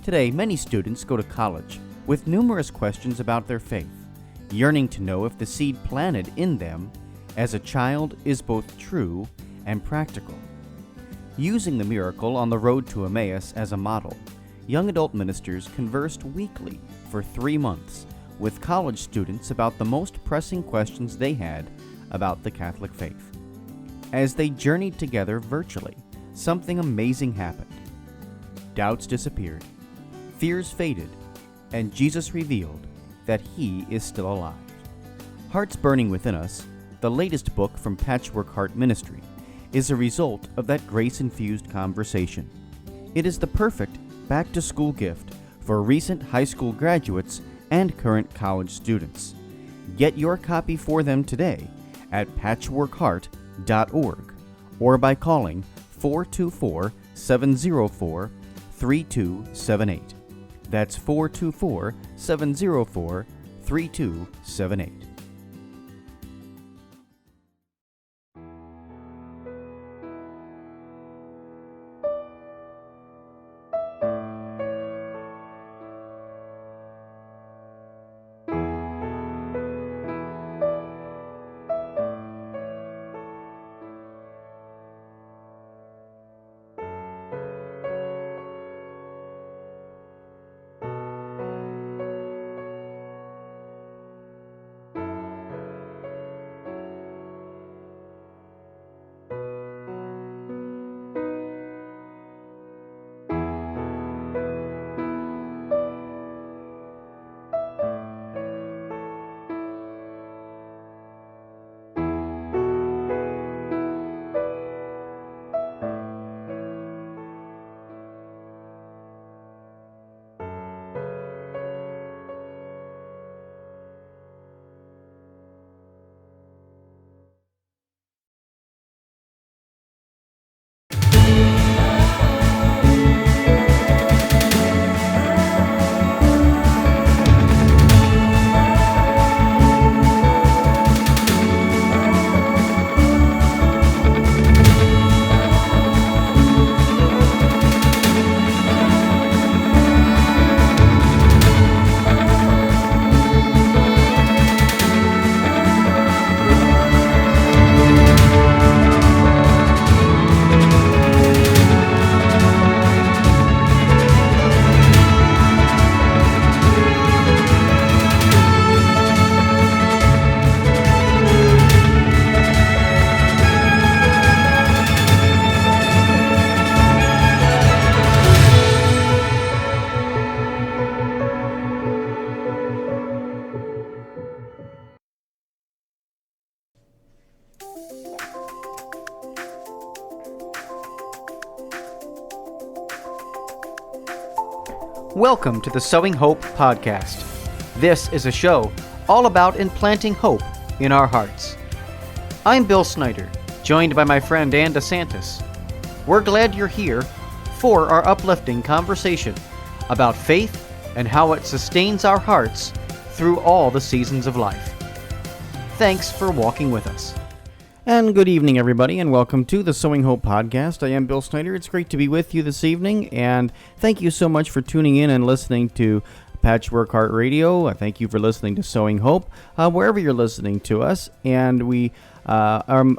Today, many students go to college with numerous questions about their faith, yearning to know if the seed planted in them as a child is both true and practical. Using the miracle on the road to Emmaus as a model, young adult ministers conversed weekly for 3 months with college students about the most pressing questions they had about the Catholic faith. As they journeyed together virtually, something amazing happened. Doubts disappeared, fears faded, and Jesus revealed that He is still alive. Hearts Burning Within Us, the latest book from Patchwork Heart Ministry, is a result of that grace-infused conversation. It is the perfect back-to-school gift for recent high school graduates and current college students. Get your copy for them today at patchworkheart.org or by calling 424-704-3278. That's 424-704-3278. Welcome to the Sowing Hope podcast. This is a show all about implanting hope in our hearts. I'm Bill Snyder, joined by my friend Ann DeSantis. We're glad you're here for our uplifting conversation about faith and how it sustains our hearts through all the seasons of life. Thanks for walking with us. And good evening, everybody, and welcome to the Sowing Hope podcast. I am Bill Snyder. It's great to be with you this evening, and thank you so much for tuning in and listening to Patchwork Heart Radio. Thank you for listening to Sowing Hope, wherever you're listening to us. And I'm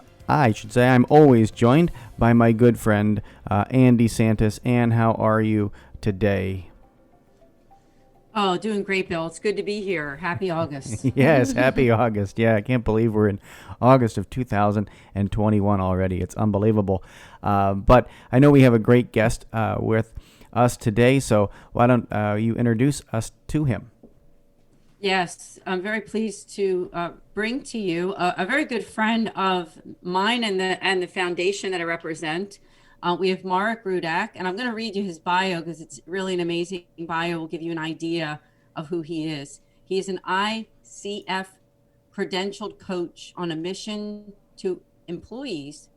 always joined by my good friend, Ann DeSantis. Ann, how are you today? Oh, doing great, Bill. It's good to be here. Happy August. Yes, happy August. Yeah, I can't believe we're in August of 2021 already. It's unbelievable. But I know we have a great guest with us today, so why don't you introduce us to him? Yes, I'm very pleased to bring to you a very good friend of mine and the foundation that I represent. We have Marek Rudak, and I'm going to read you his bio because it's really an amazing bio. It will give you an idea of who he is. He is an ICF credentialed coach on a mission to employees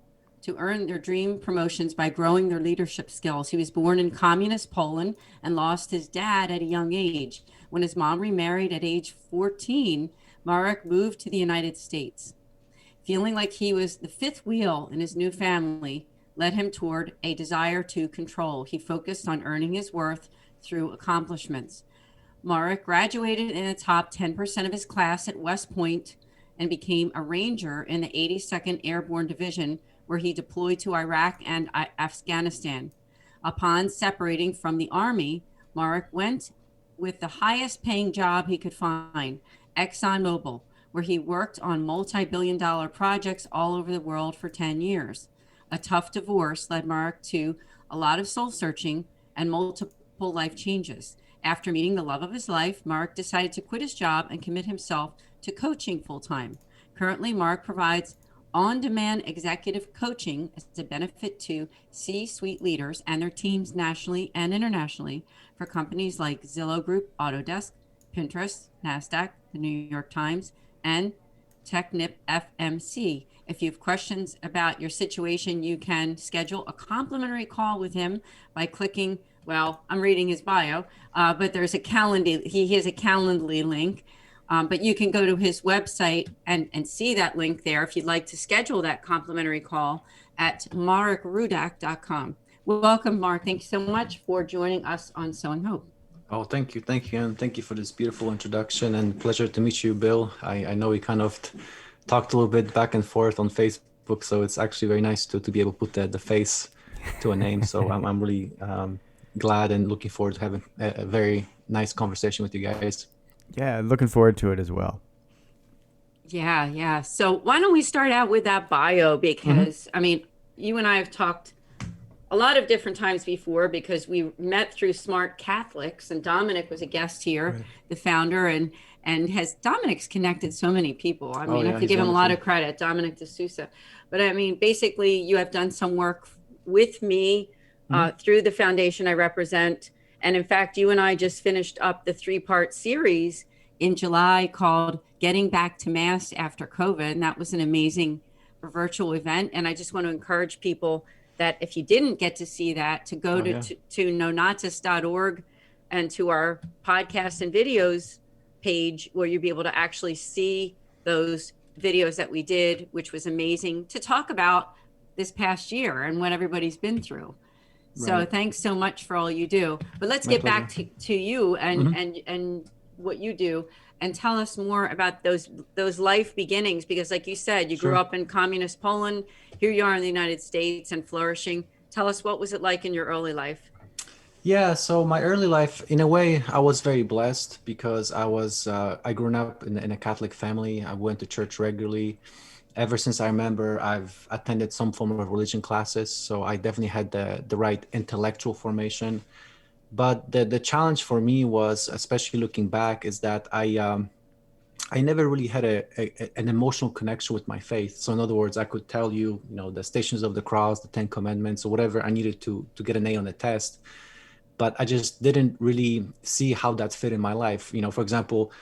to earn their dream promotions by growing their leadership skills. He was born in communist Poland and lost his dad at a young age. When his mom remarried at age 14, Marek moved to the United States. Feeling like he was the fifth wheel in his new family led him toward a desire to control. He focused on earning his worth through accomplishments. Marek graduated in the top 10% of his class at West Point and became a Ranger in the 82nd Airborne Division, where he deployed to Iraq and Afghanistan. Upon separating from the Army, Marek went with the highest paying job he could find, ExxonMobil, where he worked on multi billion-dollar projects all over the world for 10 years. A tough divorce led Marek to a lot of soul searching and multiple life changes. After meeting the love of his life, Mark decided to quit his job and commit himself to coaching full time. Currently, Mark provides on demand executive coaching as a benefit to C suite leaders and their teams nationally and internationally for companies like Zillow Group, Autodesk, Pinterest, NASDAQ, the New York Times, and Technip FMC. If you have questions about your situation, you can schedule a complimentary call with him by clicking, well, I'm reading his bio, but there's a Calendly, he has a Calendly link. But you can go to his website and see that link there if you'd like to schedule that complimentary call at marekrudak.com. Welcome, Mark. Thank you so much for joining us on Sowing Hope. Oh, thank you. And thank you for this beautiful introduction, and pleasure to meet you, Bill. I know we kind of talked a little bit back and forth on Facebook, so it's actually very nice to be able to put the face to a name. So I'm really glad and looking forward to having a very nice conversation with you guys. Yeah, looking forward to it as well. Yeah. So why don't we start out with that bio? Because, I mean, you and I have talked a lot of different times before because we met through Smart Catholics, and Dominic was a guest here, right, the founder, and Dominic's connected so many people. I mean, I have to give him a lot of credit, Dominic D'Souza. But I mean, basically, you have done some work with me through the foundation I represent. And in fact, you and I just finished up the 3-part series in July called Getting Back to Mass After COVID. And that was an amazing virtual event. And I just want to encourage people that if you didn't get to see that, to go to nonatus.org and to our podcast and videos page, where you'll be able to actually see those videos that we did, which was amazing, to talk about this past year and what everybody's been through. So right. Thanks so much for all you do. But let's get back to you and what you do, and tell us more about those life beginnings, because like you said, you grew up in communist Poland. Here you are in the United States and flourishing. Tell us, what was it like in your early life? Yeah, so my early life, in a way, I was very blessed because I grew up in a Catholic family. I went to church regularly. Ever since I remember, I've attended some form of religion classes, so I definitely had the right intellectual formation. But the challenge for me was, especially looking back, is that I never really had an emotional connection with my faith. So in other words, I could tell you, the Stations of the Cross, the 10 Commandments, or whatever I needed to get an A on the test. But I just didn't really see how that fit in my life. For example,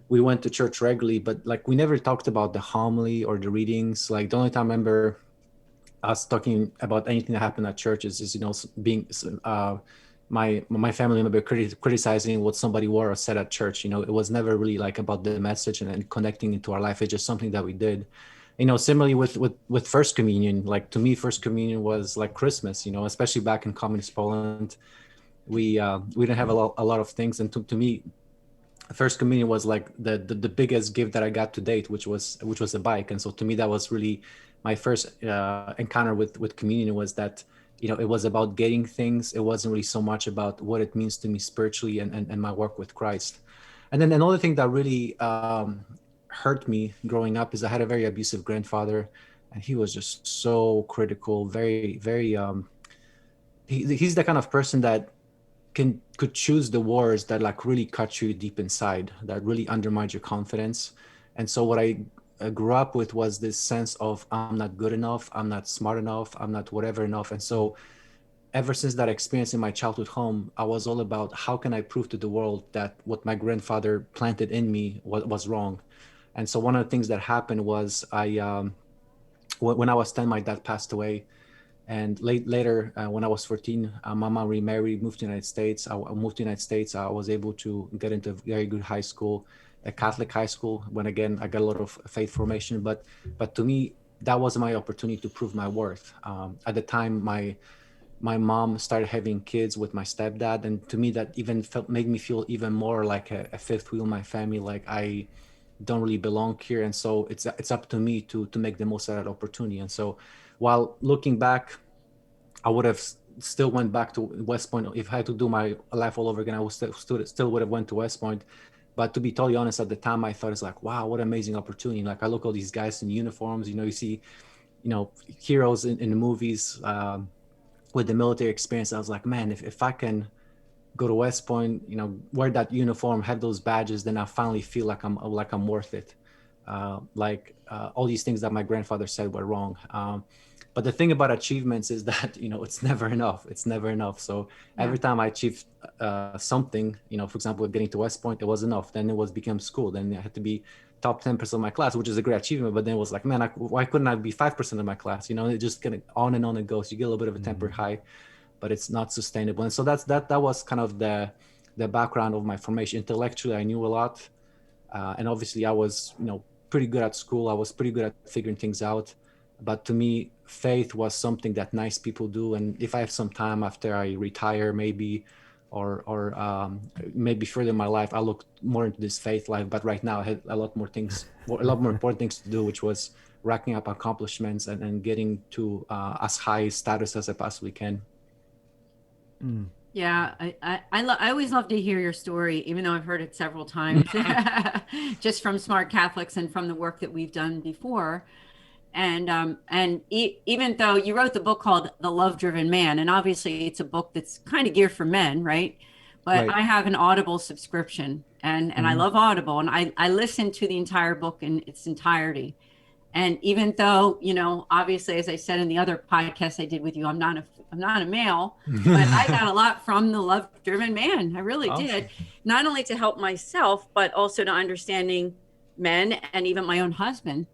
we went to church regularly, but like we never talked about the homily or the readings. Like the only time I remember us talking about anything that happened at church is being my family member criticizing what somebody wore or said at church. It was never really like about the message and connecting into our life. It's just something that we did. Similarly with First Communion, like to me, First Communion was like Christmas. Especially back in communist Poland, we didn't have a lot of things, and to me, First Communion was like the biggest gift that I got to date, which was a bike. And so to me, that was really my first encounter with communion, was that it was about getting things. It wasn't really so much about what it means to me spiritually and my work with Christ. And then another thing that really hurt me growing up is I had a very abusive grandfather, and he was just so critical, very, very he's the kind of person that could choose the words that like really cut you deep inside, that really undermine your confidence. And so what I grew up with was this sense of I'm not good enough, I'm not smart enough, I'm not whatever enough. And so ever since that experience in my childhood home, I was all about how can I prove to the world that what my grandfather planted in me was wrong. And so one of the things that happened was when I was 10, my dad passed away. And later, when I was 14, my mom remarried, moved to the United States. I moved to the United States. I was able to get into a very good high school, a Catholic high school, when again, I got a lot of faith formation. But to me, that was my opportunity to prove my worth. At the time, my mom started having kids with my stepdad, and to me that even made me feel even more like a fifth wheel in my family, like I don't really belong here. And so it's up to me to make the most out of that opportunity. And so while looking back, I would have still went back to West Point. If I had to do my life all over again, I would still would have went to West Point. But to be totally honest, at the time I thought, it's like, wow, what an amazing opportunity. Like I look at all these guys in uniforms, you see, heroes in the movies, with the military experience. I was like, man, if I can go to West Point, wear that uniform, have those badges, then I finally feel like I'm worth it. All these things that my grandfather said were wrong. But the thing about achievements is that it's never enough. It's never enough. So Yeah. every time I achieved something, for example, getting to West Point, it was enough. Then it became school. Then I had to be top 10% of my class, which is a great achievement. But then it was like, man, why couldn't I be 5% of my class? It just kind of on and on it goes. You get a little bit of a temper high, but it's not sustainable. And so that was kind of the background of my formation. Intellectually, I knew a lot, and obviously I was pretty good at school. I was pretty good at figuring things out. But to me, faith was something that nice people do. And if I have some time after I retire, maybe, or maybe further in my life, I look more into this faith life. But right now, I had a lot more important things to do, which was racking up accomplishments and getting to as high status as I possibly can. Yeah, I always love to hear your story, even though I've heard it several times, just from smart Catholics and from the work that we've done before. And even though you wrote the book called The Love Driven Man, and obviously it's a book that's kind of geared for men, right? But Right. I have an Audible subscription, and I love Audible, and I listen to the entire book in its entirety. And even though, obviously, as I said in the other podcast I did with you, I'm not a male, but I got a lot from The Love Driven Man. I really Awesome. did, not only to help myself, but also to understanding men and even my own husband.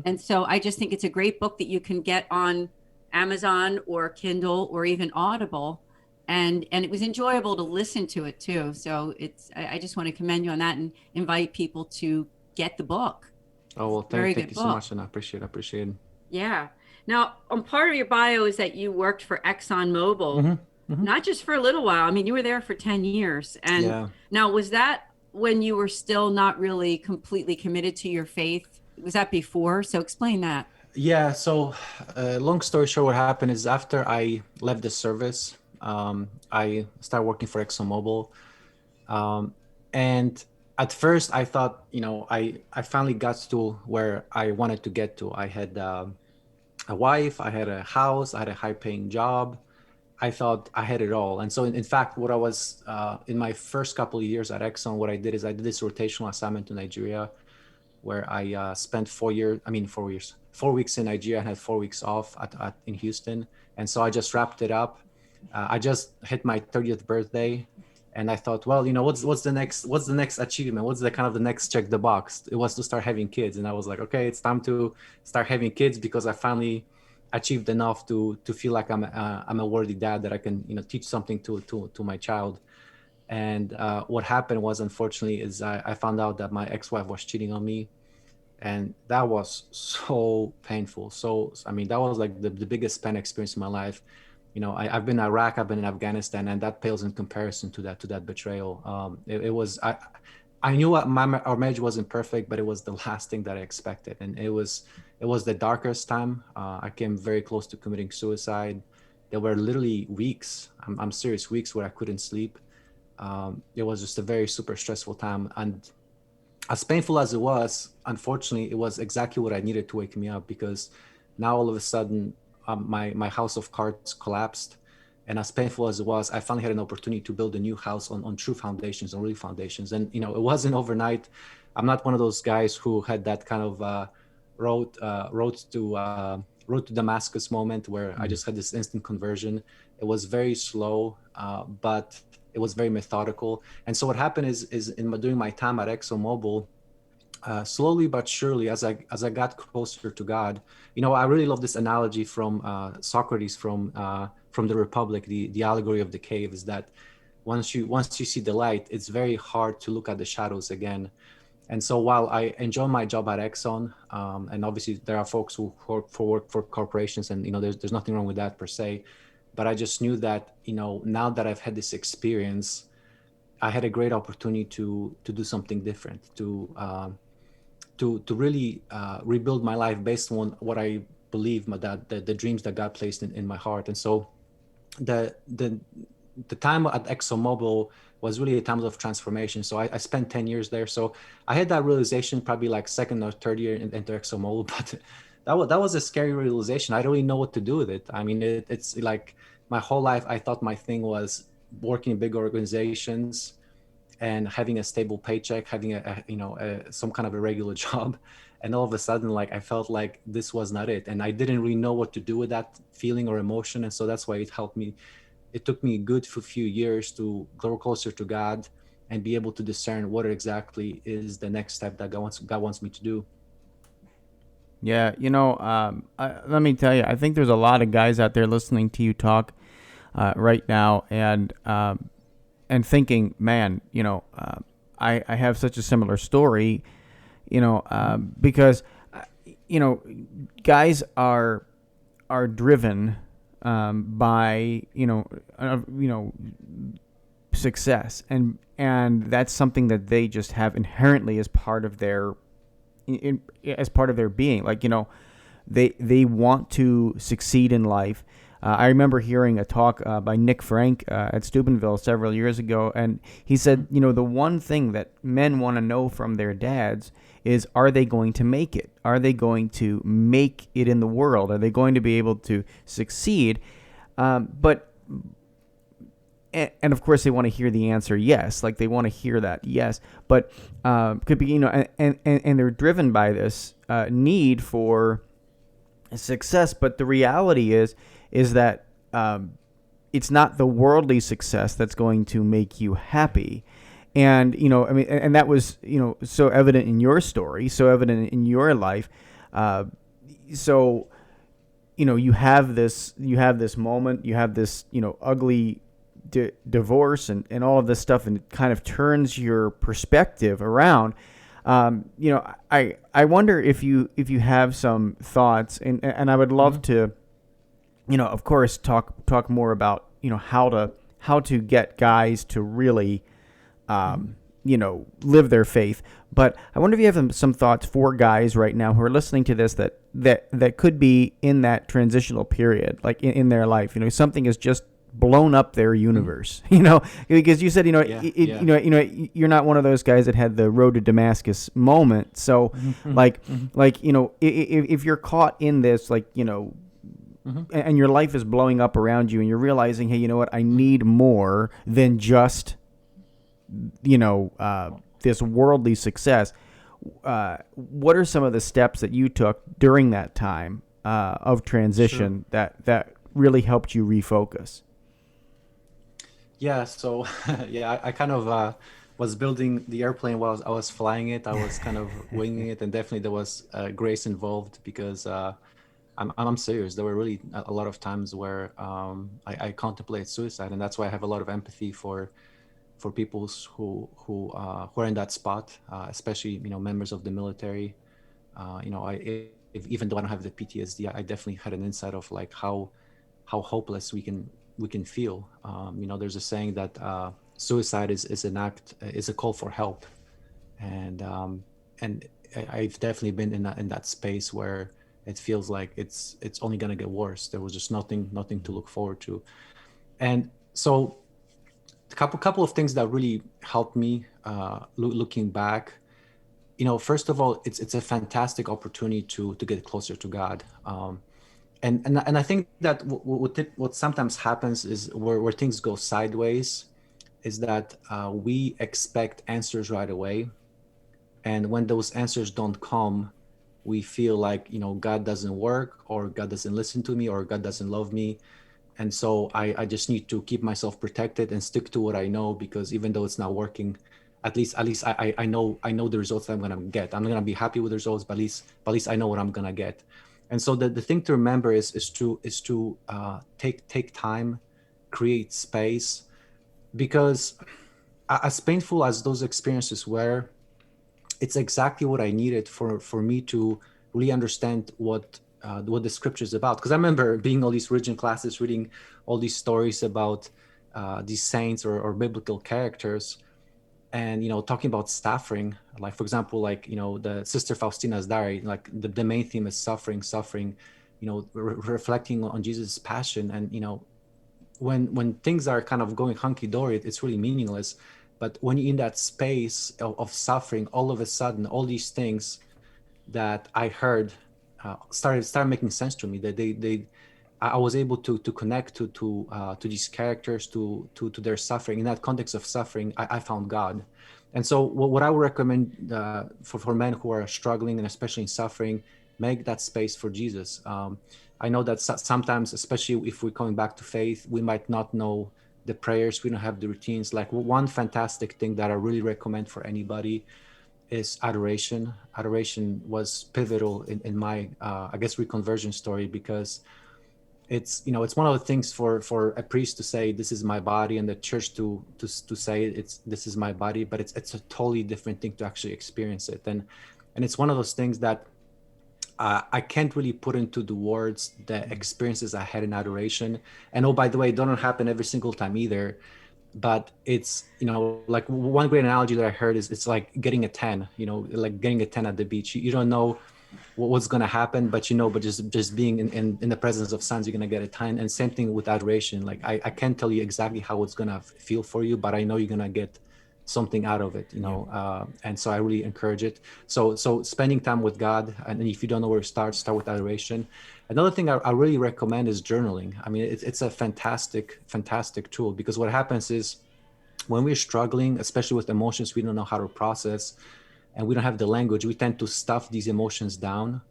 And so I just think it's a great book that you can get on Amazon or Kindle or even Audible. And it was enjoyable to listen to it too. So I just want to commend you on that and invite people to get the book. Oh, well, Very thank good you so book. much, and I appreciate it. Yeah. Now, part of your bio is that you worked for ExxonMobil, not just for a little while. I mean, you were there for 10 years. And Yeah. now, was that when you were still not really completely committed to your faith? Was that before? So explain that. Yeah. So, long story short, what happened is after I left the service, I started working for ExxonMobil. And at first I thought, I finally got to where I wanted to get to. I had a wife, I had a house, I had a high paying job. I thought I had it all. And so in fact, what I was, in my first couple of years at Exxon, what I did is I did this rotational assignment to Nigeria, where I spent 4 weeks in Nigeria and had 4 weeks off in Houston. And so I just wrapped it up. I just hit my 30th birthday, and I thought, well, what's the next achievement? What's the next check the box? It was to start having kids. And I was like, okay, it's time to start having kids, because I finally achieved enough to feel like I'm a worthy dad, that I can teach something to my child. And what happened was, unfortunately, is I found out that my ex-wife was cheating on me, and that was so painful. So I mean, that was like the biggest pain experience in my life. I've been in Iraq, I've been in Afghanistan, and that pales in comparison to that betrayal. It was I knew our marriage wasn't perfect, but it was the last thing that I expected, and it was the darkest time. I came very close to committing suicide. There were literally weeks, I'm serious, weeks where I couldn't sleep. It was just a very super stressful time, and as painful as it was, unfortunately, it was exactly what I needed to wake me up, because now all of a sudden, my house of cards collapsed. And as painful as it was, I finally had an opportunity to build a new house on true foundations, on real foundations. And, it wasn't overnight. I'm not one of those guys who had that kind of road to Damascus moment where I just had this instant conversion. It was very slow, but it was very methodical. And so what happened is during my time at ExxonMobil, slowly but surely, as I got closer to God, I really love this analogy from Socrates from the Republic, the allegory of the cave, is that once you see the light, it's very hard to look at the shadows again. And so while I enjoy my job at Exxon, and obviously there are folks who work for corporations, and there's nothing wrong with that per se, but I just knew that, now that I've had this experience, I had a great opportunity to do something different, to really rebuild my life based on what I believe that the dreams that God placed in my heart. And so the the the time at ExxonMobil was really a time of transformation. So I spent 10 years there. So I had that realization probably like second or third year into ExxonMobil, but that was a scary realization. I don't really know what to do with it. I mean, it's like my whole life I thought my thing was working in big organizations and having a stable paycheck, having some kind of a regular job. And all of a sudden, like, I felt like this was not it. And I didn't really know what to do with that feeling or emotion. And so that's why it took me a good few years to grow closer to God and be able to discern what exactly is the next step that God wants me to do. Yeah, let me tell you, I think there's a lot of guys out there listening to you talk right now, and thinking, man, I have such a similar story, because guys are driven by success, and that's something that they just have inherently as part of as part of their being. Like, they want to succeed in life. I remember hearing a talk by Nick Frank at Steubenville several years ago, and he said, the one thing that men want to know from their dads is, are they going to make it? Are they going to make it in the world? Are they going to be able to succeed? But of course, they want to hear the answer yes. Like, they want to hear that yes. But could be, and they're driven by this need for success. But the reality is that it's not the worldly success that's going to make you happy. And, and that was, so evident in your story, so evident in your life. So, you have this moment, you have this, ugly divorce and all of this stuff, and it kind of turns your perspective around. I wonder if you have some thoughts, and I would love to, of course, talk more about, how to get guys to really, live their faith. But I wonder if you have some thoughts for guys right now who are listening to this that could be in that transitional period, like in their life. Something has just blown up their universe. Because you said, you're not one of those guys that had the road to Damascus moment. So, if you're caught in this, and your life is blowing up around you, and you're realizing, hey, you know what? I need more than just, this worldly success. What are some of the steps that you took during that time of transition that really helped you refocus? Yeah. So, yeah, I kind of was building the airplane while I was flying it. I was kind of winging it, and definitely there was grace involved, because I'm serious. There were really a lot of times where I contemplate suicide, and that's why I have a lot of empathy for people who are in that spot, especially members of the military. Even though I don't have the PTSD, I definitely had an insight of like how hopeless we can feel. There's a saying that suicide is a call for help, and I've definitely been in that space where it feels like it's only gonna get worse. There was just nothing to look forward to. And so a couple of things that really helped me looking back. First of all, it's a fantastic opportunity to get closer to God. And I think that what sometimes happens is where things go sideways is that we expect answers right away, and when those answers don't come, we feel like God doesn't work, or God doesn't listen to me, or God doesn't love me. And so I just need to keep myself protected and stick to what I know, because even though it's not working, at least I know the results that I'm gonna get. I'm not gonna be happy with the results, but at least I know what I'm gonna get. And so the thing to remember is to take time, create space, because as painful as those experiences were, it's exactly what I needed for me to really understand what what the scripture is about. Because I remember being all these religion classes, reading all these stories about these saints or biblical characters, and talking about suffering. Like for example, like the Sister Faustina's diary. Like the main theme is suffering. Reflecting on Jesus' passion, and when things are kind of going hunky dory, it's really meaningless. But when you're in that space of suffering, all of a sudden, all these things that I heard started making sense to me. That I was able to connect to these characters, to their suffering. In that context of suffering, I found God. And so what I would recommend for men who are struggling and especially in suffering, make that space for Jesus. I know that sometimes, especially if we're coming back to faith, we might not know the prayers, we don't have the routines. Like one fantastic thing that I really recommend for anybody is adoration. Adoration was pivotal in my, I guess, reconversion story, because it's one of the things for a priest to say this is my body, and the church to say this is my body, but it's a totally different thing to actually experience it. And it's one of those things that I can't really put into the words the experiences I had in adoration. And oh, by the way, it doesn't happen every single time either. But it's like one great analogy that I heard is it's like getting a tan, like getting a tan at the beach. You don't know what's going to happen, but but just being in the presence of sons, you're going to get a tan. And same thing with adoration. Like I can't tell you exactly how it's going to feel for you, but I know you're going to get something out of it, and so I really encourage it. So spending time with God, and if you don't know where to start with adoration. Another thing I really recommend is journaling. I mean, it's a fantastic tool, because what happens is when we're struggling, especially with emotions we don't know how to process, and we don't have the language, we tend to stuff these emotions down.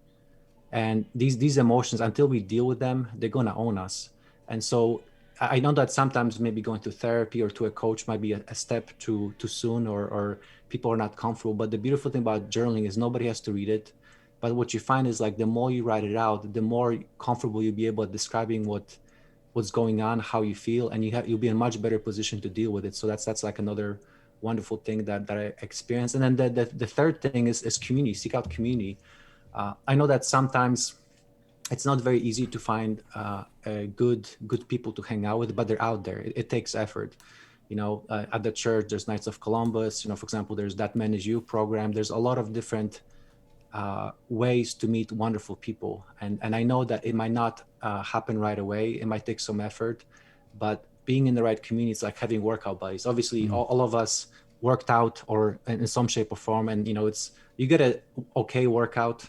And these emotions, until we deal with them, they're going to own us. And so I know that sometimes maybe going to therapy or to a coach might be a step too soon, or people are not comfortable. But the beautiful thing about journaling is nobody has to read it. But what you find is, like, the more you write it out, the more comfortable you'll be able at describing what's going on, how you feel, and you'll be in a much better position to deal with it. So that's like another wonderful thing that I experienced. And then the third thing is community. Seek out community. I know that sometimes it's not very easy to find good people to hang out with, but they're out there. It takes effort. At the church, there's Knights of Columbus. For example, there's That Man Is You program. There's a lot of different ways to meet wonderful people. And I know that it might not happen right away. It might take some effort, but being in the right community, it's like having workout buddies. Obviously, all of us worked out or in some shape or form. And, you get a okay workout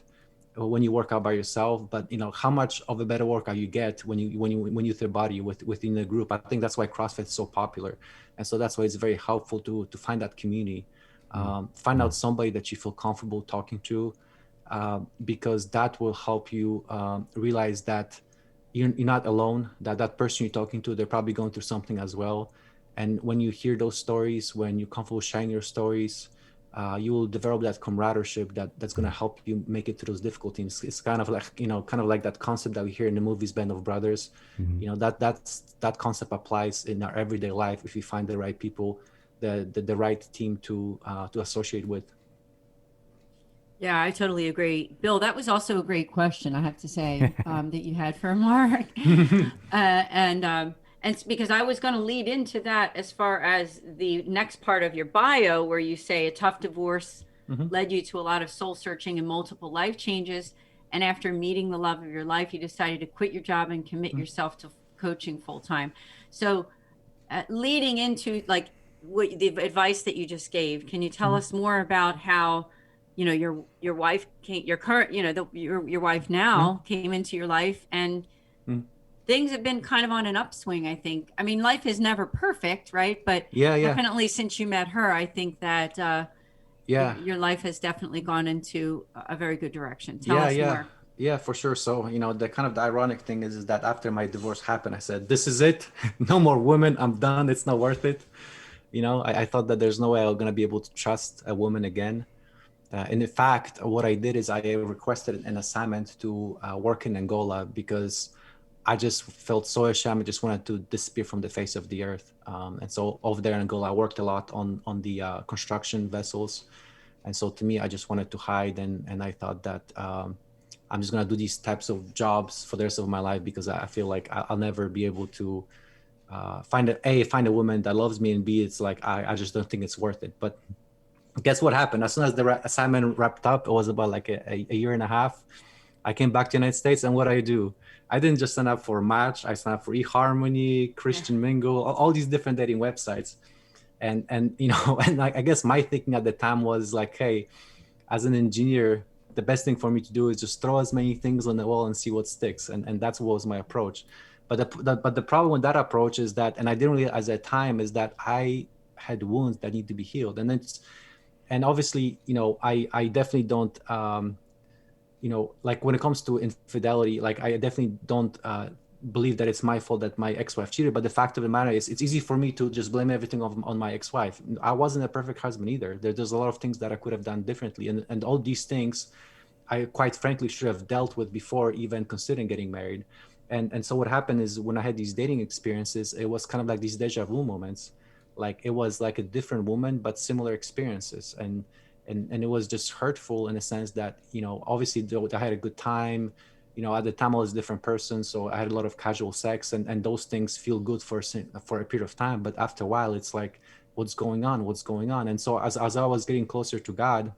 when you work out by yourself, but how much of a better workout you get when you the body within the group. I think that's why CrossFit is so popular, and so that's why it's very helpful to find that community, find out somebody that you feel comfortable talking to, because that will help you realize that you're not alone. That person you're talking to, they're probably going through something as well. And when you hear those stories, when you're comfortable sharing your stories, you will develop that camaraderie that's going to help you make it through those difficulties. It's kind of like that concept that we hear in the movies Band of Brothers. That concept applies in our everyday life if you find the right people, the right team to associate with. Yeah, I totally agree. Bill, that was also a great question, I have to say, that you had for Mark. And it's because I was going to lead into that as far as the next part of your bio, where you say a tough divorce led you to a lot of soul searching and multiple life changes. And after meeting the love of your life, you decided to quit your job and commit yourself to coaching full time. So leading into like the advice that you just gave, can you tell us more about how your wife came, your current, your wife now came into your life, and things have been kind of on an upswing, I think. I mean, life is never perfect, right? But definitely since you met her, I think that your life has definitely gone into a very good direction. Tell us more. Yeah, for sure. So, the ironic thing is that after my divorce happened, I said, this is it. No more women. I'm done. It's not worth it. I thought that there's no way I'm going to be able to trust a woman again. And in fact, what I did is I requested an assignment to work in Angola, because I just felt so ashamed. I just wanted to disappear from the face of the earth. And so over there in Angola, I worked a lot on the construction vessels. And so to me, I just wanted to hide. And I thought that I'm just going to do these types of jobs for the rest of my life because I feel like I'll never be able to find a woman that loves me, and B, it's like I just don't think it's worth it. But guess what happened? As soon as the assignment wrapped up, it was about like a year and a half. I came back to the United States, and what I do? I didn't just sign up for Match. I signed up for eHarmony, Christian Mingle, all these different dating websites. And you know, and I guess my thinking at the time was like, hey, as an engineer, the best thing for me to do is just throw as many things on the wall and see what sticks. And that's what was my approach. But the problem with that approach is that, and I didn't realize at the time, is that I had wounds that need to be healed. And obviously, you know, I definitely don't, you know, like when it comes to infidelity, like I definitely don't believe that it's my fault that my ex-wife cheated. But the fact of the matter is, it's easy for me to just blame everything on my ex-wife. I wasn't a perfect husband either. There's a lot of things that I could have done differently. And all these things, I quite frankly should have dealt with before even considering getting married. And so what happened is, when I had these dating experiences, it was kind of like these deja vu moments. Like it was like a different woman, but similar experiences. And it was just hurtful in a sense that, you know, obviously I had a good time. You know, at the time I was a different person, so I had a lot of casual sex, and those things feel good for a period of time. But after a while, it's like, what's going on? What's going on? And so as I was getting closer to God,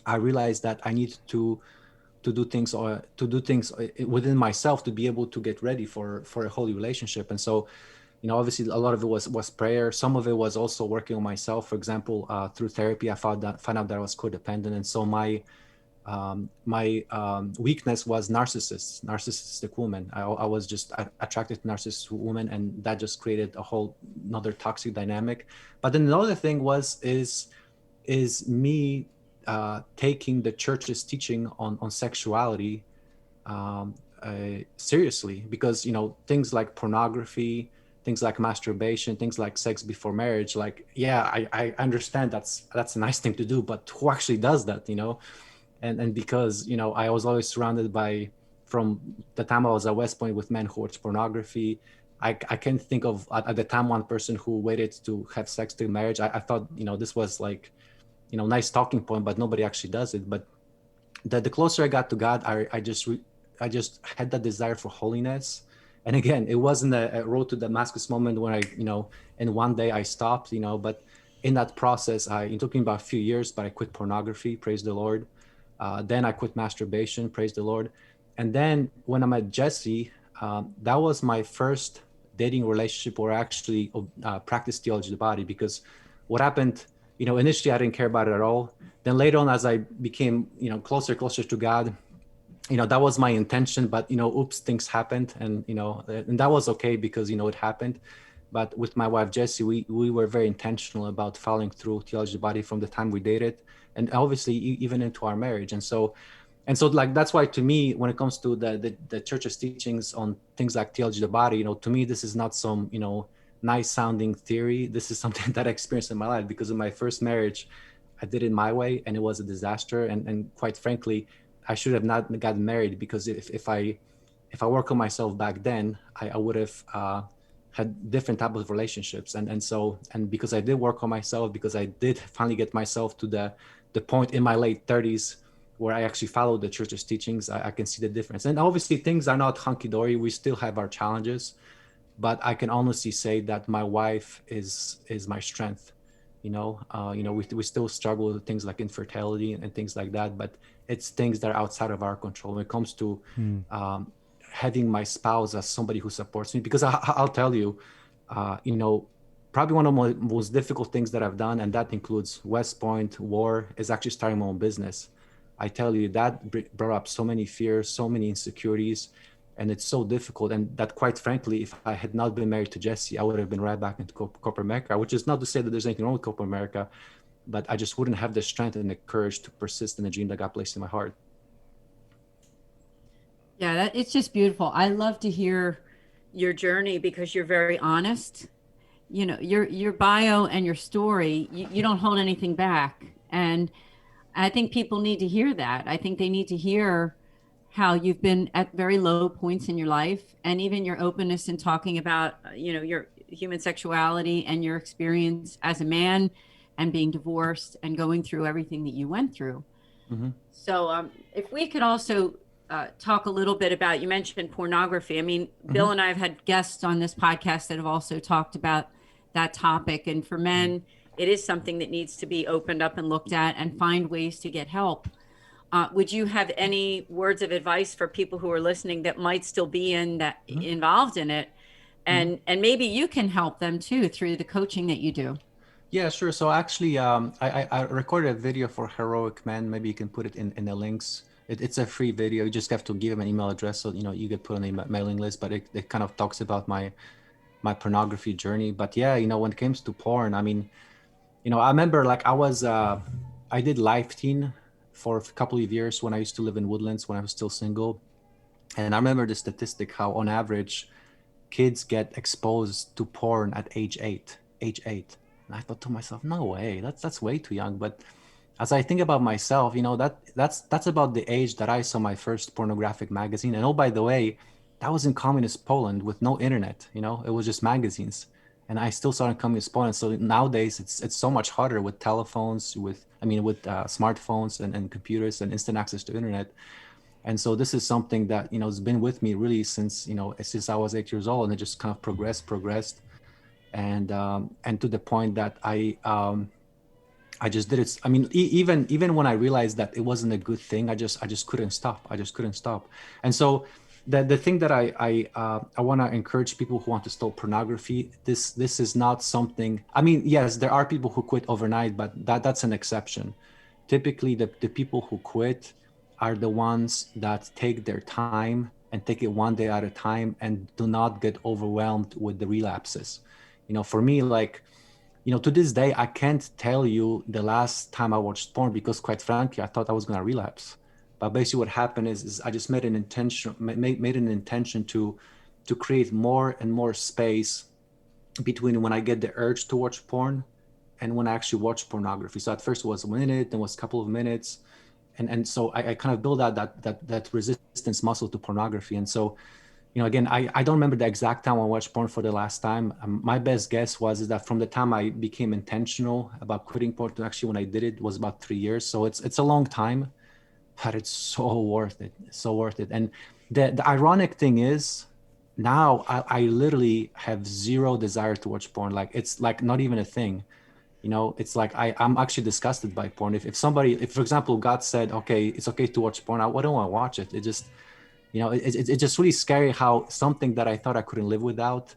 I realized that I needed to do things within myself to be able to get ready for a holy relationship. And so, you know, obviously a lot of it was prayer. Some of it was also working on myself. For example, through therapy, I found out that I was codependent, and so my weakness was narcissistic women. I was just attracted to narcissistic women, and that just created a whole another toxic dynamic. But then another thing is me taking the church's teaching on sexuality seriously, because, you know, things like pornography, things like masturbation, things like sex before marriage, like, yeah, I understand that's a nice thing to do, but who actually does that, you know? And because, you know, I was always surrounded by, from the time I was at West Point, with men who watched pornography. I can't think of at the time one person who waited to have sex till marriage. I thought, you know, this was like, you know, nice talking point, but nobody actually does it. But the closer I got to God, I just had that desire for holiness. And again, it wasn't a road to Damascus moment when I, you know, and one day I stopped, you know, but in that process, it took me about a few years, but I quit pornography, praise the Lord. Then I quit masturbation, praise the Lord. And then when I met Jesse, that was my first dating relationship where I actually practiced theology of the body. Because what happened, you know, initially I didn't care about it at all. Then later on, as I became, you know, closer to God, you know, that was my intention. But, you know, oops, things happened, and, you know, and that was okay because, you know, it happened. But with my wife Jessie, we were very intentional about following through theology of the body from the time we dated, and obviously even into our marriage. And so like, that's why, to me, when it comes to the church's teachings on things like theology of the body, you know, to me, this is not some, you know, nice sounding theory. This is something that I experienced in my life, because in my first marriage, I did it my way, and it was a disaster. And quite frankly, I should have not gotten married, because if I work on myself back then, I would have had different types of relationships. And because I did work on myself, because I did finally get myself to the point in my late 30s where I actually followed the church's teachings, I can see the difference. And obviously things are not hunky-dory. We still have our challenges, but I can honestly say that my wife is my strength. You know, we still struggle with things like infertility and things like that, but it's things that are outside of our control when it comes to having my spouse as somebody who supports me. Because I'll tell you, you know, probably one of the most difficult things that I've done, and that includes West Point, war, is actually starting my own business. I tell you, that brought up so many fears, so many insecurities, and it's so difficult. And that, quite frankly, if I had not been married to Jesse, I would have been right back into corporate America, which is not to say that there's anything wrong with corporate America, but I just wouldn't have the strength and the courage to persist in the dream that God placed in my heart. Yeah, it's just beautiful. I love to hear your journey because you're very honest. You know, your bio and your story, you don't hold anything back. And I think people need to hear that. I think they need to hear how you've been at very low points in your life, and even your openness in talking about, you know, your human sexuality and your experience as a man and being divorced and going through everything that you went through. Mm-hmm. So if we could also talk a little bit about, you mentioned pornography. I mean, Bill and I have had guests on this podcast that have also talked about that topic. And for men, it is something that needs to be opened up and looked at and find ways to get help. Would you have any words of advice for people who are listening that might still be involved in it? And maybe you can help them too through the coaching that you do. Yeah, sure. So actually, I recorded a video for Heroic Men. Maybe you can put it in the links. It's a free video. You just have to give them an email address, so you get put on the mailing list. But it kind of talks about my pornography journey. But yeah, when it comes to porn, I mean, I remember like I did live teen for a couple of years when I used to live in Woodlands when I was still single, and I remember the statistic how on average kids get exposed to porn at age 8. And I thought to myself, no way, that's way too young. But as I think about myself, that's about the age that I saw my first pornographic magazine. And oh, by the way, that was in communist Poland with no internet. It was just magazines. And I still saw it in communist Poland. So nowadays it's so much harder with telephones, with smartphones and computers and instant access to internet. And so this is something that has been with me really since I was 8 years old, and it just kind of progressed. And to the point that I just did it. I mean, even when I realized that it wasn't a good thing, I just couldn't stop. And so the thing that I want to encourage people who want to stop pornography, this is not something. I mean, yes, there are people who quit overnight, but that's an exception. Typically, the people who quit are the ones that take their time and take it one day at a time and do not get overwhelmed with the relapses. For me, like, to this day, I can't tell you the last time I watched porn because, quite frankly, I thought I was going to relapse. But basically what happened is I just made an intention to create more and more space between when I get the urge to watch porn and when I actually watch pornography. So at first it was a minute, then was a couple of minutes. And so I kind of built out that resistance muscle to pornography. And so, again, I don't remember the exact time I watched porn for the last time. My best guess is that from the time I became intentional about quitting porn to actually when I did it was about 3 years. So it's a long time, but it's so worth it. And the ironic thing is now I literally have zero desire to watch porn. Like, it's like not even a thing. It's like I'm actually disgusted by porn. If for example, God said, okay, it's okay to watch porn, I don't want to watch it. It just, it's just really scary how something that I thought I couldn't live without,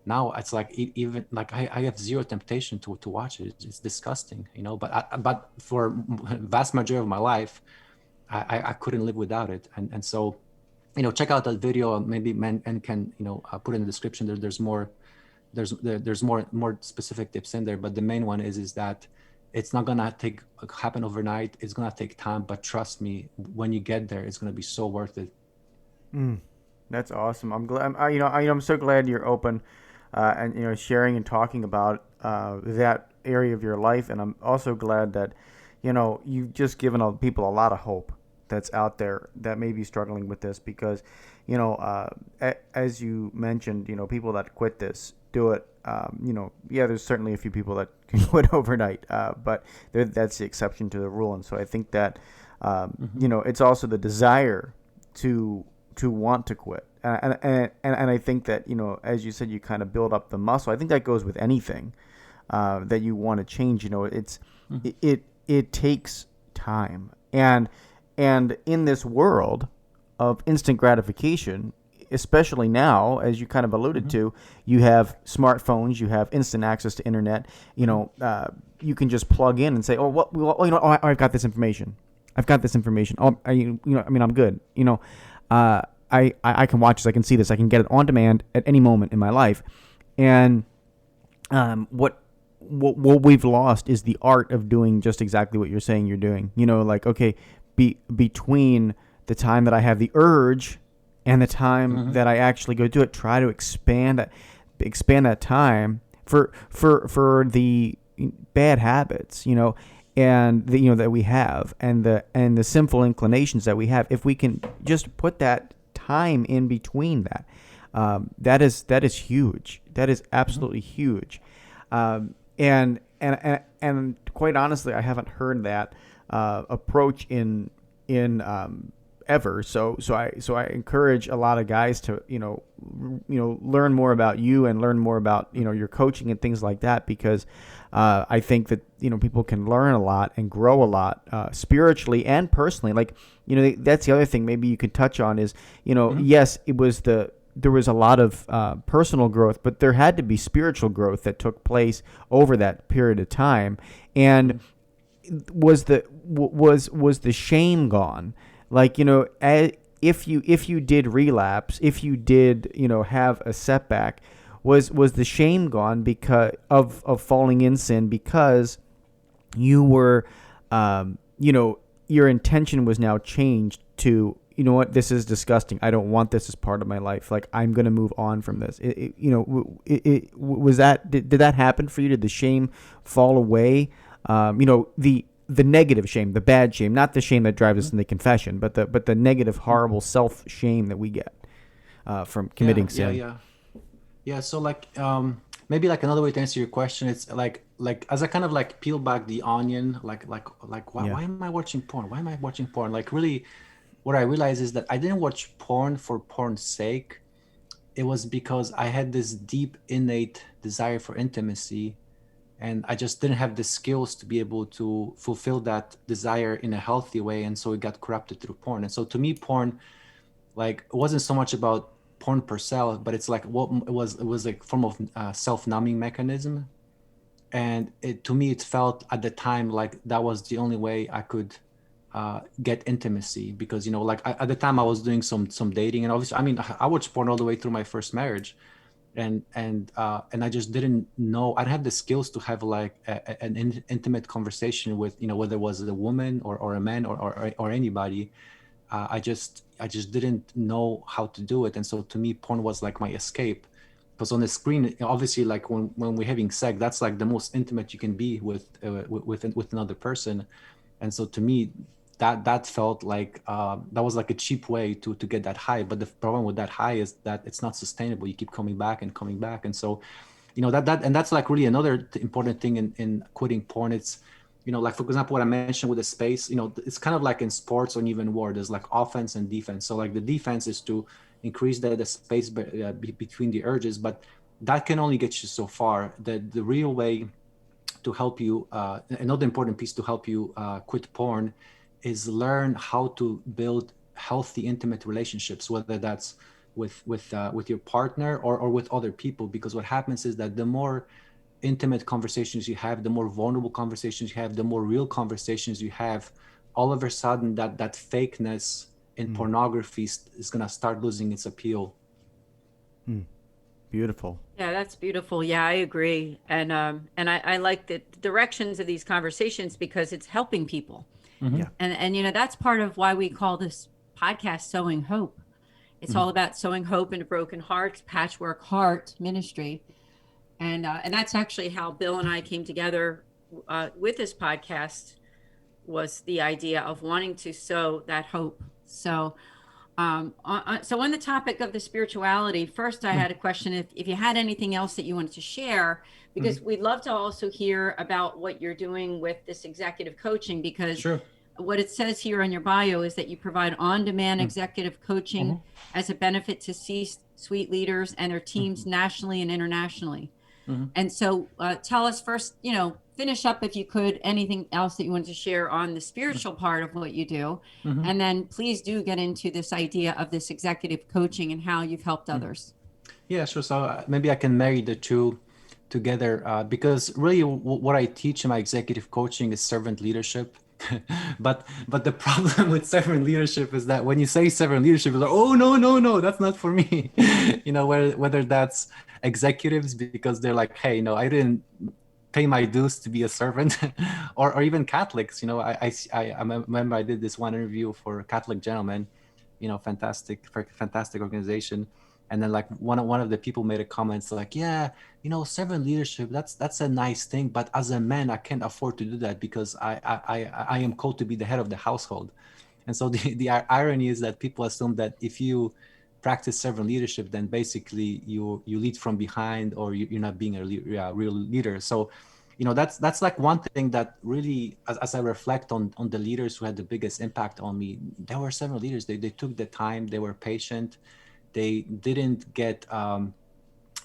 now it's like even like I have zero temptation to watch it. It's disgusting, but for vast majority of my life, I couldn't live without it. And so, check out that video. Maybe men can, put in the description. There's more specific tips in there, but the main one is that it's not gonna happen overnight. It's gonna take time, but trust me, when you get there, it's gonna be so worth it. That's awesome. I'm glad. I'm so glad you're open, and sharing and talking about that area of your life, and I'm also glad that you've just given people a lot of hope that's out there that may be struggling with this, because as you mentioned, people that quit this do it. There's certainly a few people that can quit overnight, but that's the exception to the rule. And so I think that it's also the desire to want to quit, and I think that as you said, you kind of build up the muscle. I think that goes with anything that you want to change. It takes time, and in this world of instant gratification, especially now, as you kind of alluded to, you have smartphones, you have instant access to internet. You can just plug in and say, I've got this information. Oh, I'm good. I can watch this. I can see this. I can get it on demand at any moment in my life. And what we've lost is the art of doing just exactly what you're saying you're doing. Between the time that I have the urge and the time that I actually go do it, try to expand that time for the bad habits, and that we have, and the sinful inclinations that we have. If we can just put that time in between that, that is huge. That is absolutely huge. And quite honestly, I haven't heard that approach in forever. So I encourage a lot of guys to learn more about you and learn more about your coaching and things like that, because I think that people can learn a lot and grow a lot spiritually and personally. Like that's the other thing maybe you could touch on is yes, there was a lot of personal growth, but there had to be spiritual growth that took place over that period of time. And was the shame gone? Like, if you did relapse, if you did, have a setback, was the shame gone because of falling in sin, because you were, your intention was now changed to, what, this is disgusting. I don't want this as part of my life. Like, I'm going to move on from this. Was that, did that happen for you? Did the shame fall away? The negative shame, the bad shame, not the shame that drives us into confession, but the negative, horrible self shame that we get from committing sin. Yeah. So maybe like another way to answer your question, it's like as I kind of like peel back the onion, why am I watching porn? Why am I watching porn? Like, really, what I realized is that I didn't watch porn for porn's sake. It was because I had this deep innate desire for intimacy, and I just didn't have the skills to be able to fulfill that desire in a healthy way. And so it got corrupted through porn. And so to me, porn, like, it wasn't so much about porn per se, but it's like it was like a form of self-numbing mechanism. And to me, it felt at the time like that was the only way I could get intimacy, because at the time I was doing some dating, and obviously, I mean, I watched porn all the way through my first marriage, and I just didn't know, I didn't have the skills to have like an intimate conversation with whether it was a woman or a man or anybody. I just didn't know how to do it. And so to me, porn was like my escape, because on the screen, obviously, like when we're having sex, that's like the most intimate you can be with another person. And so to me, that felt like that was like a cheap way to get that high. But the problem with that high is that it's not sustainable. You keep coming back. And so that's like really another important thing in quitting porn. It's like, for example, what I mentioned with the space, it's kind of like in sports or even war, there's like offense and defense. So like the defense is to increase the space between the urges, but that can only get you so far. The real way to help you, another important piece to help you quit porn, is learn how to build healthy, intimate relationships, whether that's with your partner or with other people. Because what happens is that the more intimate conversations you have, the more vulnerable conversations you have, the more real conversations you have, all of a sudden that fakeness in pornography is going to start losing its appeal. Beautiful. Yeah, that's beautiful. Yeah, I agree. And I like the directions of these conversations because it's helping people. Yeah. And that's part of why we call this podcast Sowing Hope. It's all about sowing hope into broken hearts, Patchwork Heart Ministry. And that's actually how Bill and I came together with this podcast, was the idea of wanting to sow that hope. So on the topic of the spirituality, first I had a question, if you had anything else that you wanted to share, because we'd love to also hear about what you're doing with this executive coaching, because what it says here on your bio is that you provide on-demand executive coaching as a benefit to C-suite leaders and their teams nationally and internationally. And so tell us first, finish up, if you could, anything else that you want to share on the spiritual part of what you do. And then please do get into this idea of this executive coaching and how you've helped others. Yeah, sure. So maybe I can marry the two together, because really what I teach in my executive coaching is servant leadership. but the problem with servant leadership is that when you say servant leadership, it's like, oh, no, that's not for me. Whether that's executives because they're like, hey, I didn't pay my dues to be a servant, or even Catholics. I remember I did this one interview for Catholic Gentlemen, fantastic organization. And then like one of the people made a comment like, yeah, servant leadership, that's a nice thing, but as a man, I can't afford to do that because I am called to be the head of the household. And so the irony is that people assume that if you practice servant leadership, then basically you lead from behind, or you're not being a real leader. So that's like one thing that really, as I reflect on the leaders who had the biggest impact on me, there were several leaders. They took the time, they were patient, they didn't get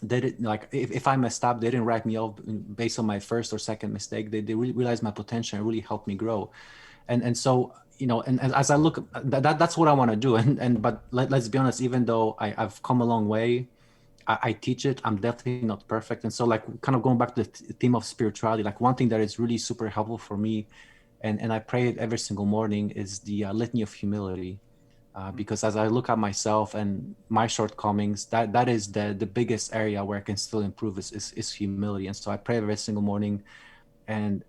they didn't, like, if I messed up, they didn't write me off based on my first or second mistake. They really realized my potential and really helped me grow. And so, and as I look, that's what I want to do. But let's be honest, even though I've come a long way, I teach it, I'm definitely not perfect. And so, like, kind of going back to the theme of spirituality, like one thing that is really super helpful for me, and I pray it every single morning, is the litany of humility. Because as I look at myself and my shortcomings, that is the biggest area where I can still improve is humility. And so I pray every single morning, and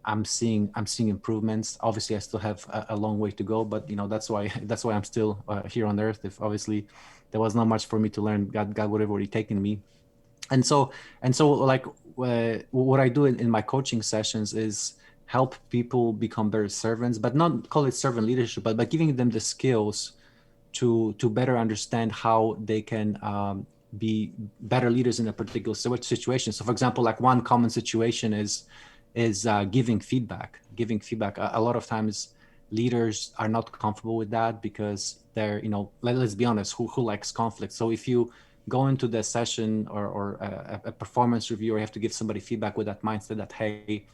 I'm seeing improvements. Obviously, I still have a long way to go, but that's why I'm still here on earth. If obviously there was not much for me to learn, God would have already taken me. And so like what I do in my coaching sessions is help people become better servants, but not call it servant leadership, but by giving them the skills to better understand how they can be better leaders in a particular situation. So for example, like one common situation is giving feedback. A lot of times leaders are not comfortable with that because they're, let's be honest, who likes conflict? So if you go into the session or a performance review, or you have to give somebody feedback with that mindset that, hey,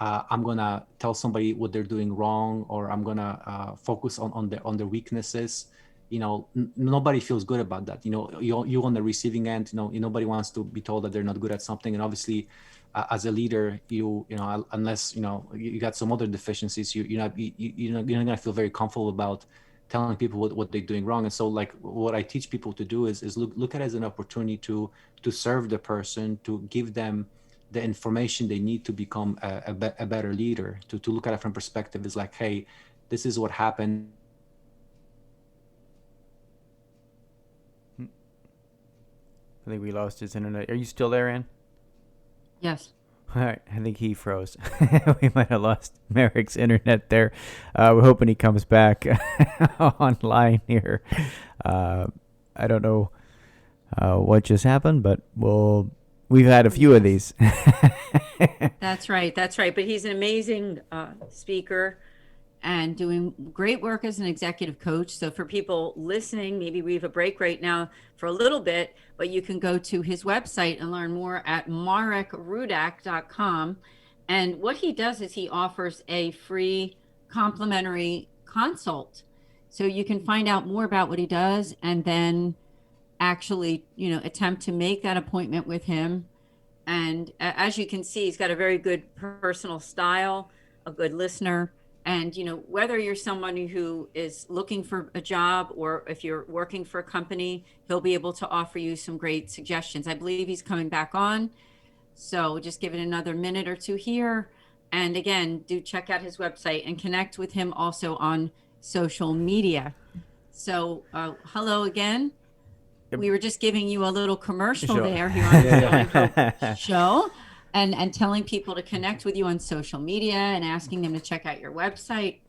I'm gonna tell somebody what they're doing wrong, or I'm gonna focus on their weaknesses. Nobody feels good about that. You on the receiving end. Nobody wants to be told that they're not good at something. And obviously, as a leader, unless you got some other deficiencies, you're not gonna feel very comfortable about telling people what they're doing wrong. And so, like, what I teach people to do is look at it as an opportunity to serve the person, to give them the information they need to become a better leader. To look at it from perspective is like, hey, this is what happened. I think we lost his internet. Are you still there, Ann? Yes. All right, I think he froze. We might have lost Marek's internet there. We're hoping he comes back online here. I don't know what just happened, but we've had a few of these. That's right. But he's an amazing speaker and doing great work as an executive coach. So for people listening, maybe we have a break right now for a little bit, but you can go to his website and learn more at marekrudak.com. And what he does is he offers a free complimentary consult. So you can find out more about what he does and then actually, attempt to make that appointment with him. And as you can see, he's got a very good personal style, a good listener. And, whether you're someone who is looking for a job or if you're working for a company, he'll be able to offer you some great suggestions. I believe he's coming back on. So just give it another minute or two here. And again, do check out his website and connect with him also on social media. So hello again. Yep. We were just giving you a little commercial Sure. there here on the show. And telling people to connect with you on social media and asking them to check out your website.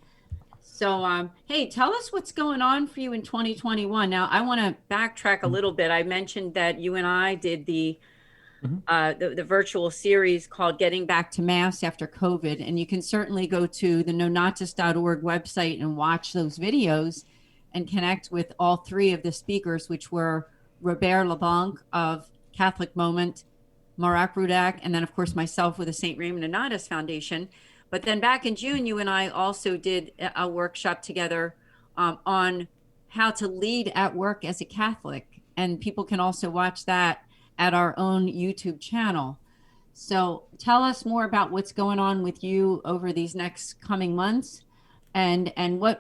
So, hey, tell us what's going on for you in 2021. Now, I want to backtrack a little bit. I mentioned that you and I did the virtual series called Getting Back to Mass After COVID. And you can certainly go to the nonatus.org website and watch those videos and connect with all three of the speakers, which were Robert LeBlanc of Catholic Moment, Marek Rudak, and then, of course, myself with the St. Raymond Donatus Foundation. But then back in June, you and I also did a workshop together on how to lead at work as a Catholic. And people can also watch that at our own YouTube channel. So tell us more about what's going on with you over these next coming months, and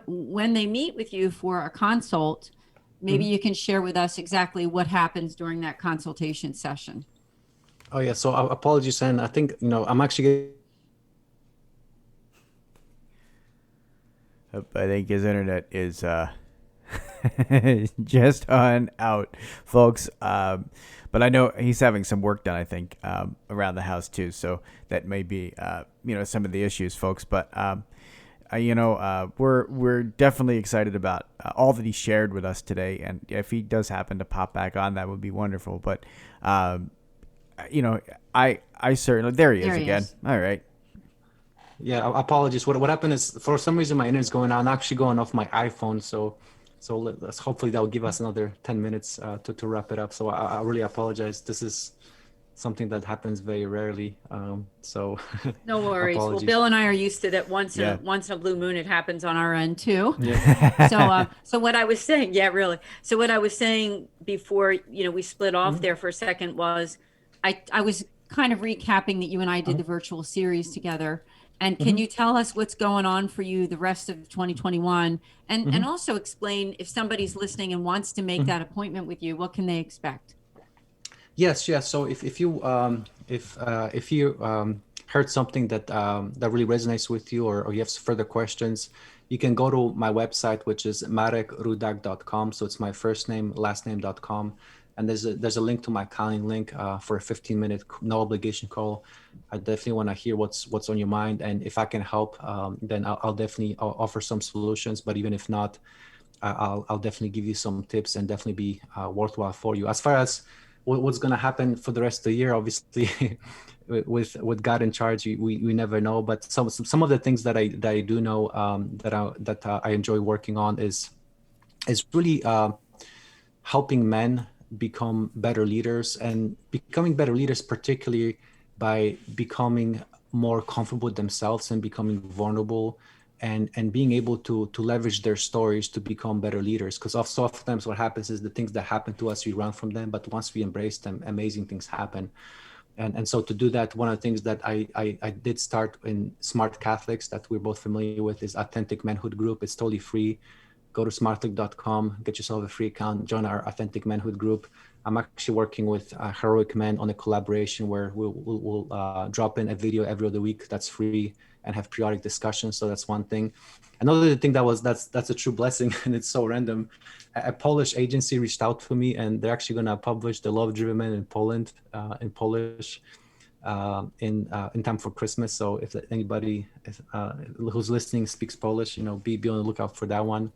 when they meet with you for a consult, maybe you can share with us exactly what happens during that consultation session. Oh yeah, so apologies, and I think I'm actually. I think his internet is just on out, folks. But I know he's having some work done, I think, around the house too. So that may be some of the issues, folks. But we're definitely excited about all that he shared with us today. And if he does happen to pop back on, that would be wonderful. But you know, I certainly there he is There he again. is. All right. Yeah, apologies. What happened is for some reason my internet's going on. I'm actually going off my iPhone, so let's hopefully that'll give us another 10 minutes to wrap it up. So I really apologize. This is something that happens very rarely. So No worries. Well, apologies. Bill and I are used to that. Yeah. Once in a blue moon, it happens on our end too. Yeah. So what I was saying, yeah, really. So what I was saying before, we split off there for a second was, I was kind of recapping that you and I did the virtual series together. And can you tell us what's going on for you the rest of 2021, and also explain if somebody's listening and wants to make that appointment with you, what can they expect? Yes, yes. So if you heard something that really resonates with you, or you have further questions, you can go to my website, which is marekrudak.com. So it's my first name, last name.com. And there's a link to my calendar link for a 15-minute no obligation call. I definitely want to hear what's on your mind, and if I can help, then I'll definitely offer some solutions. But even if not, I'll definitely give you some tips and definitely be worthwhile for you. As far as what's going to happen for the rest of the year, obviously, with God in charge, we never know. But some of the things that I do know, that I enjoy working on is really helping men become better leaders, and becoming better leaders, particularly by becoming more comfortable with themselves and becoming vulnerable, and being able to leverage their stories to become better leaders. Because so oftentimes what happens is the things that happen to us, we run from them, but once we embrace them, amazing things happen. And so to do that, one of the things that I did start in Smart Catholics that we're both familiar with is Authentic Manhood Group. It's totally free. Go to smartlick.com, get yourself a free account, join our Authentic Manhood Group. I'm actually working with Heroic Men on a collaboration where we'll drop in a video every other week that's free and have periodic discussions. So that's one thing. Another thing that's a true blessing, and it's so random. A Polish agency reached out to me, and they're actually going to publish The Love Driven Men in Poland in Polish in time for Christmas. So if anybody who's listening speaks Polish, be on the lookout for that one.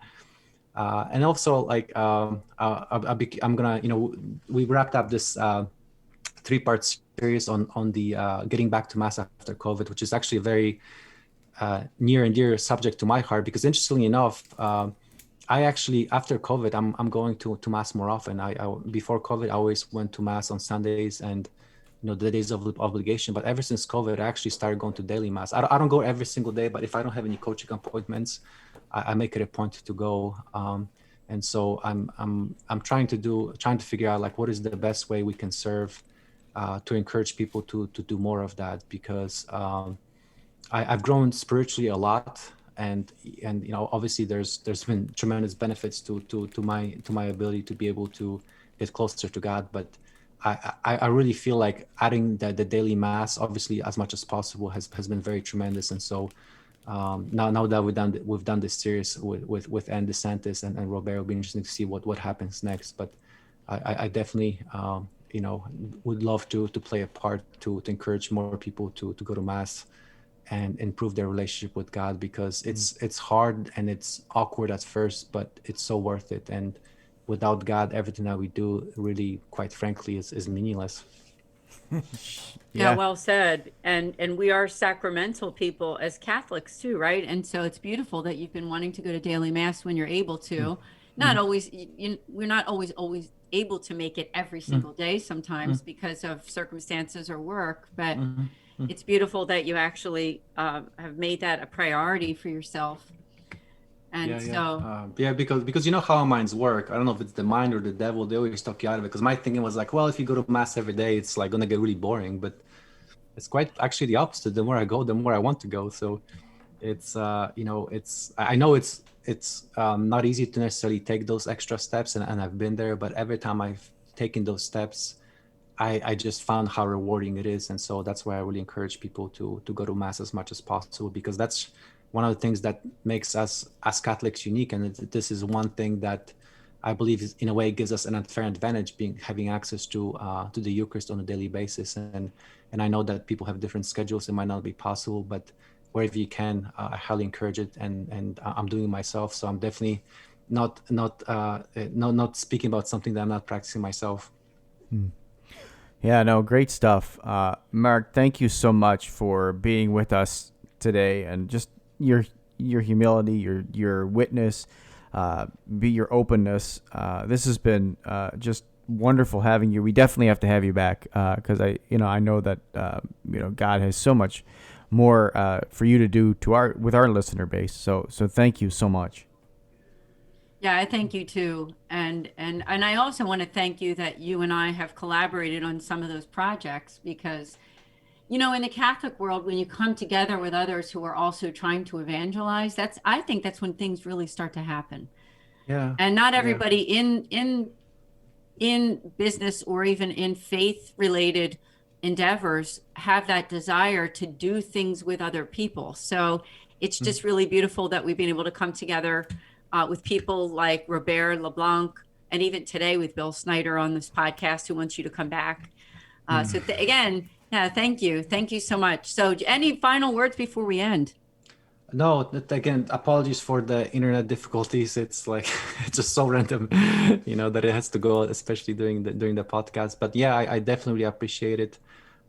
And also, like, I'm gonna, we wrapped up this 3-part series on the getting back to mass after COVID, which is actually a very near and dear subject to my heart, because interestingly enough, I actually, after COVID, I'm going to mass more often. I before COVID, I always went to mass on Sundays and the days of obligation. But ever since COVID, I actually started going to daily mass. I don't go every single day, but if I don't have any coaching appointments, I make it a point to go. And so I'm trying to figure out, like, what is the best way we can serve to encourage people to do more of that, because I've grown spiritually a lot, and obviously there's been tremendous benefits to my ability to be able to get closer to God, but I really feel like adding the daily mass, obviously, as much as possible has been very tremendous. And so now that we've done this series with Ann DeSantis and Robert, it'll be interesting to see what happens next. But I definitely would love to play a part to encourage more people to go to mass and improve their relationship with God, because it's hard and it's awkward at first, but it's so worth it. And without God, everything that we do, really, quite frankly, is meaningless. Yeah, well said. And we are sacramental people as Catholics too, right? And so it's beautiful that you've been wanting to go to daily mass when you're able to. Not always, we're not always able to make it every single day sometimes because of circumstances or work, but it's beautiful that you actually have made that a priority for yourself. And because you know how our minds work. I don't know if it's the mind or the devil. They always talk you out of it. Because my thinking was like, well, if you go to mass every day, it's like gonna get really boring. But it's quite actually the opposite. The more I go, the more I want to go. So it's I know it's not easy to necessarily take those extra steps, and I've been there. But every time I've taken those steps, I just found how rewarding it is. And so that's why I really encourage people to go to mass as much as possible, because that's one of the things that makes us as Catholics unique. And this is one thing that I believe is, in a way, gives us an unfair advantage, having access to the Eucharist on a daily basis. And I know that people have different schedules; it might not be possible, but wherever you can, I highly encourage it. And I'm doing it myself, so I'm definitely not speaking about something that I'm not practicing myself. Yeah, no, great stuff. Mark, thank you so much for being with us today, and just your humility, your witness, your openness. This has been just wonderful having you. We definitely have to have you back because I know that God has so much more for you to do with our listener base. So thank you so much. Yeah, I thank you too. And I also want to thank you that you and I have collaborated on some of those projects because, in the Catholic world, when you come together with others who are also trying to evangelize, I think that's when things really start to happen. Yeah. And not Yeah. everybody in business or even in faith related endeavors have that desire to do things with other people. So it's just really beautiful that we've been able to come together with people like Robert LeBlanc, and even today with Bill Snyder on this podcast, who wants you to come back. Again, yeah, thank you. Thank you so much. So any final words before we end? No, again, apologies for the internet difficulties. It's like it's just so random, that it has to go, especially during the podcast. But yeah, I definitely appreciate it.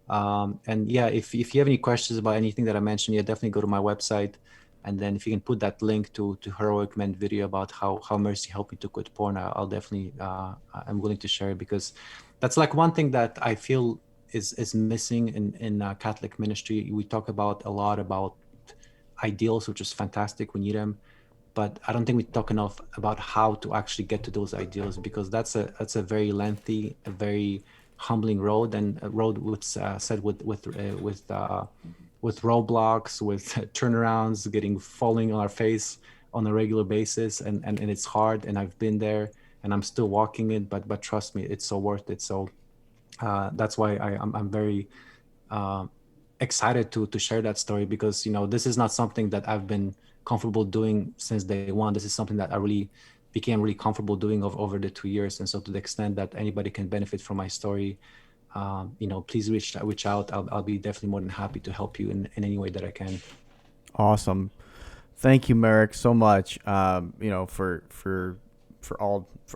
And yeah, if you have any questions about anything that I mentioned, yeah, definitely go to my website. And then if you can put that link to Heroic Men video about how mercy helped me to quit porn, I'll definitely I'm willing to share it, because that's like one thing that I feel is missing in Catholic ministry. We talk a lot about ideals, which is fantastic. We need them, but I don't think we talk enough about how to actually get to those ideals, because that's a very lengthy, a very humbling road, and a road with roadblocks, with turnarounds, falling on our face on a regular basis, and it's hard, and I've been there, and I'm still walking it, but trust me, it's so worth it. So that's why I'm very excited to share that story, because this is not something that I've been comfortable doing since day one. This is something that I really became really comfortable doing over the 2 years. And so to the extent that anybody can benefit from my story, please reach out. I'll be definitely more than happy to help you in any way that I can. Awesome. Thank you, Marek, so much. For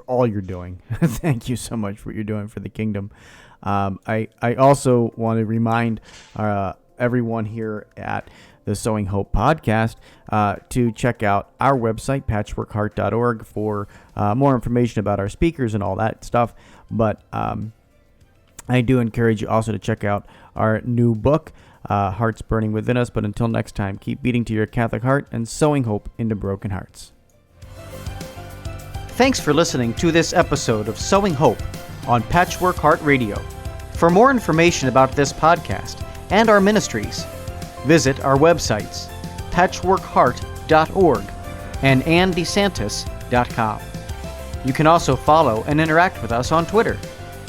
all you're doing. Thank you so much for what you're doing for the kingdom. I also want to remind everyone here at the Sowing Hope podcast to check out our website, patchworkheart.org, for more information about our speakers and all that stuff. But I do encourage you also to check out our new book, Hearts Burning Within Us. But until next time, keep beating to your Catholic heart and sowing hope into broken hearts. Thanks for listening to this episode of Sowing Hope on Patchwork Heart Radio. For more information about this podcast and our ministries, visit our websites, patchworkheart.org and andesantis.com. You can also follow and interact with us on Twitter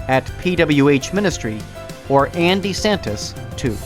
at PWH Ministry or Andy Santis 2.